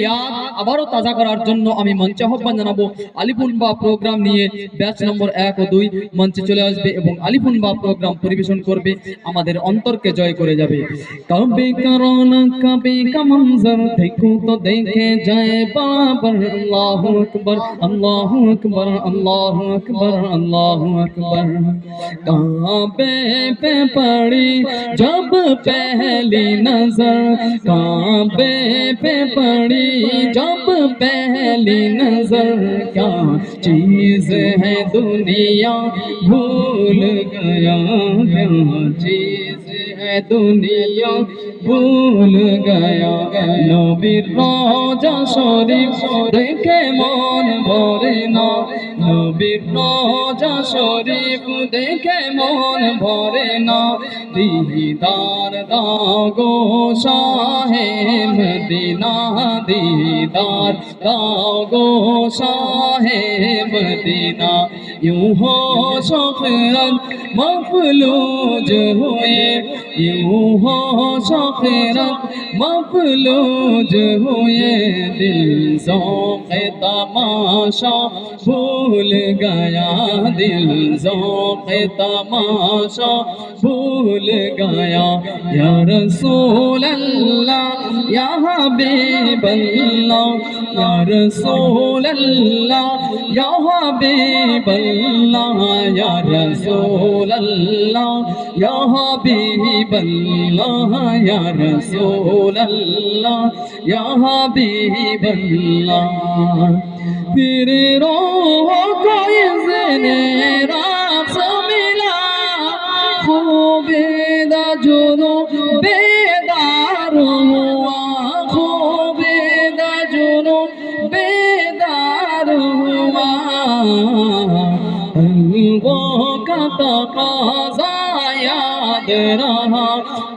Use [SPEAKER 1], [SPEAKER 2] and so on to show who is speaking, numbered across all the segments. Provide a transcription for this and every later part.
[SPEAKER 1] ইয়াদ আবারও তাজা করার জন্য আমি মঞ্চে আহ্বান জানাবো। আলিফুনবা প্রোগ্রাম নিয়ে ব্যাচ নম্বর 1 ও 2 মঞ্চে চলে আসবে এবং আলিফুনবা প্রোগ্রাম পরিবেশন করবে, আমাদের অন্তরকে জয় করে যাবে। কবে করোনা কবে কা মঞ্জর দেখো তো দেখে যায় বাবার, আল্লাহু আকবার আল্লাহু আকবার আল্লাহু আকবার আল্লাহু আকবার। काबे पे पड़ी जब पहली नजर, काबे पे पड़ी जब पहली नजर, क्या चीज है दुनिया भूल गया, क्या चीज है दुनिया भूल गया। नबीर रोजा शरीफ देखे मन भरे ना, नबीर रोजा शरीफ देखे मन भरे ना। दीदार दाओ गो शाहे मदीना, दीदार दाओ गो शाहे मदीना। यूं हो शौक़त मफलूज हुए, यूं हो शौक़त मफलूज हुए। दिल ज़ौक़े तमाशा भूल गया, दिल ज़ौक़े तमाशा भूल गया। या रसूल अल्लाह या हबीब अल्लाह, या रसूल अल्लाह या हबीब अल्लाह, या रसूल अल्लाह या हबीब अल्लाह, या रसूल अल्लाह या हबीब अल्लाह। फिर रोह को इज़्ने रास मिला, खूबेदा जुनू बेदार हुआ, खूबेदा जुनू बेदार हुआ। तलवों का तकाज़ा याद रहा,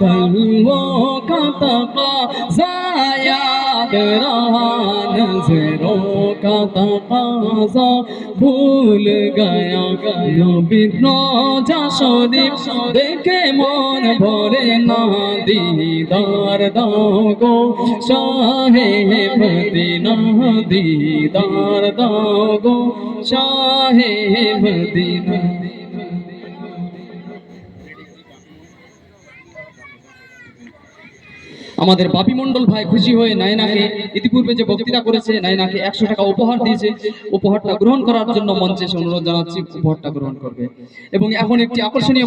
[SPEAKER 1] तलवों का तकाज़ा याद रहा। नज़रों का तकाज़ा भूल गया, नबीर रोजा शरीफ देखे मन भरे ना। दीदार दाओ गो शाहे मदीना, दीदार दाओ गो शाहे मदीना। আমাদের বাপি মণ্ডল ভাই খুশি হয়ে নায়নাকে ইতিপূর্বে যে বক্তৃতা করেছে, নায়নাকে 100 টাকা উপহার দিয়েছে। উপহারটা গ্রহণ করার জন্য মঞ্চে অনুরোধ জানাচ্ছি, উপহারটা গ্রহণ করবে। এবং এখন একটি আকর্ষণীয়